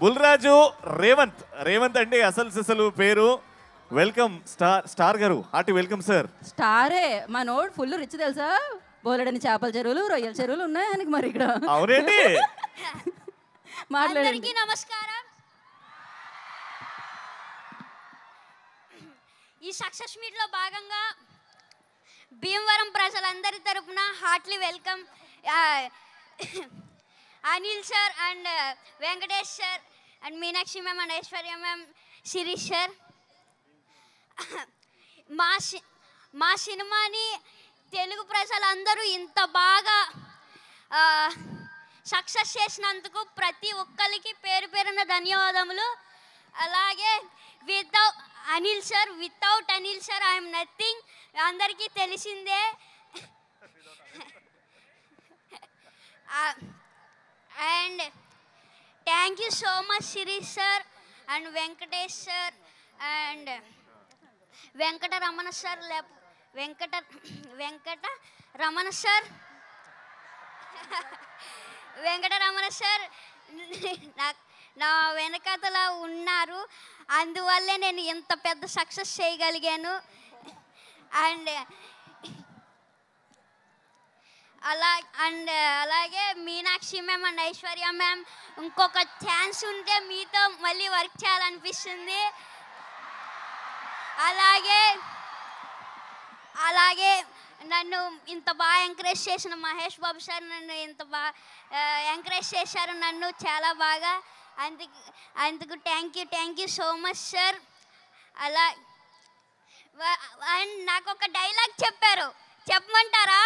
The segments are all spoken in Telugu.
బుల్రాజు రేవంత్ అంటే అసలు పేరు. వెల్కమ్ స్టార్ గారు, హార్టీ వెల్కమ్ సార్. స్టారే మనోడు ఫుల్ రిచ్ తెలుసా, బోలెడని చేపల చెరువులు రొయ్యల చెరువులు ఉన్నాయి ఆయనకి మరి ఇక్కడ. అవునండి. అందరికీ నమస్కారం. ఈ సక్సెస్ మీట్ లో భాగంగా భీమవరం ప్రజలందరి తరపున heartily welcome Anil sir and Venkatesh sir and Meenakshi ma'am and Aishwarya ma'am, Shirish sir. మా సినిమాని తెలుగు ప్రజలందరూ ఇంత బాగా సక్సెస్ చేసినందుకు ప్రతి ఒక్కరికి పేరు పేరున ధన్యవాదములు. అలాగే without Anil sir I'm nothing, అందరికీ తెలిసిందే. And thank you so much Shirish sir and Venkatesh sir and Venkataramana sir Venkataramana sir నా వెనకతల ఉన్నారు, అందువల్లే నేను ఇంత పెద్ద సక్సెస్ చేయగలిగాను. అండ్ అలాగే Meenakshi ma'am and Aishwarya ma'am, ఇంకొక ఛాన్స్ ఉంటే మీతో మళ్ళీ వర్క్ చేయాలనిపిస్తుంది. అలాగే నన్ను ఇంత బాగా ఎంకరేజ్ చేసిన మహేష్ బాబు సార్ నన్ను ఇంత బాగా ఎంకరేజ్ చేశారు నన్ను చాలా బాగా. అందుకు thank you so much sir. And నాకు ఒక డైలాగ్ చెప్పారు, చెప్పమంటారా?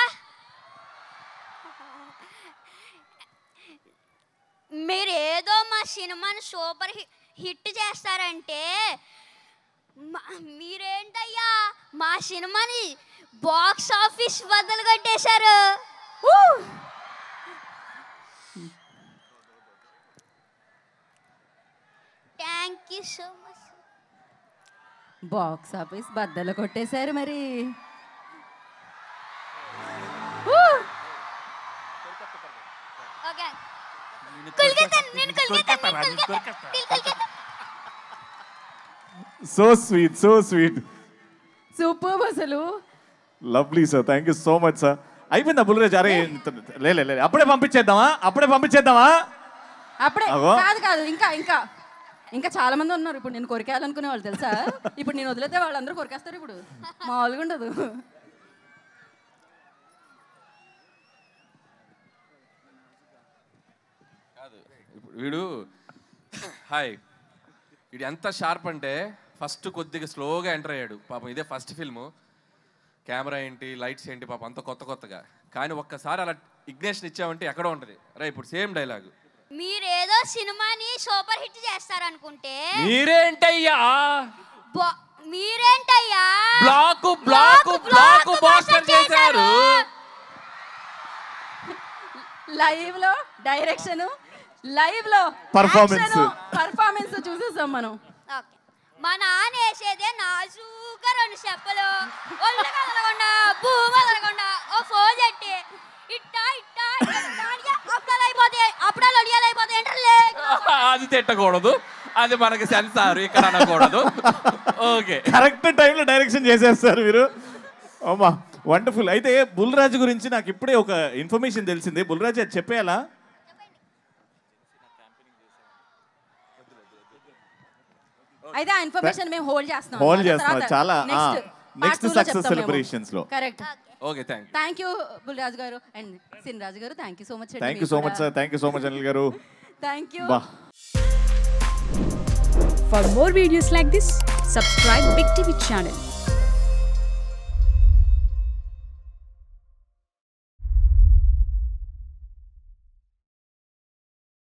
మీరు ఏదో మా సినిమాని సూపర్ హిట్ చేస్తారంటే మీరేంటయ్యా మా సినిమాని బాక్స్ ఆఫీస్ బద్దలు కొట్టేశారు. Thank you so much. Box office బద్దలు కొట్టేశారు మరి. ఓకే సో స్వీట్ సూపర్ అసలు. Lovely sir, thank you so much sir. అయిపోయిందా బుల్రాజ్? అరే లే అప్పుడే పంపించేద్దామా? అప్పుడే కాదు ఇంకా చాలా మంది ఉన్నారు. ఇప్పుడు నేను కొరికేయాలనుకునే వాళ్ళు తెలుసా, ఇప్పుడు నేను వదిలేతే వాళ్ళందరూ కొరికేస్తారు. ఇప్పుడు మామూలుగా ఉండదు. వీడు ఎంత షార్ప్ అంటే ఫస్ట్ కొద్దిగా స్లోగా ఎంటర్ అయ్యాడు పాపం. ఇదే ఫస్ట్ ఫిల్ము, కెమెరా ఏంటి లైట్స్ ఏంటి పాపం అంత కొత్తగా. కానీ ఒక్కసారి అలా ఇగ్నేషన్ ఇచ్చామంటే ఎక్కడో ఉంటుంది. రా ఇప్పుడు సేమ్ డైలాగ్, మీరేదో సినిమాని సూపర్ హిట్ చేస్తారనుకుంటే మీరేంటయ్యా బ్లాక్ బాస్టర్ చేశారు. లైవ్ లో డైరెక్షన్, లైవ్ లో పర్ఫార్మెన్స్ చూసేసాం మనం. మా నాన్న వేసేదే నాజూగా 2 చెప్పలు, ఒళ్ళు కదలకుండా భూమి కదలకుండా ఓ ఫోన్ చెట్టి అప్పుడాలు ఒడియాలైపోతాయి. అది తిట్టకూడదు, అది మనకి సెన్సార్ ఇక్కడ అనకూడదు. ఓకే, కరెక్ట్ టైంలో డైరెక్షన్ చేసేస్తారు మీరు. అమ్మా వండర్ఫుల్. అయితే బుల్రాజు గురించి నాకు ఇప్పుడే ఒక ఇన్ఫర్మేషన్ తెలిసింది. బుల్రాజు అది చెప్పేయాలా? అయితే ఆ ఇన్ఫర్మేషన్ మేము హోల్డ్ చేస్తున్నాం చాలా నెక్స్ట్ సక్సెస్ సెలబ్రేషన్స్ లో. Correct. Okay, thank you Bullraju గారు అండ్ సిన్ రాజు గారు. Thank you so much. Thank you so much sir. Thank you so much Anil గారు. Thank you. For more videos like this, subscribe Big TV channel.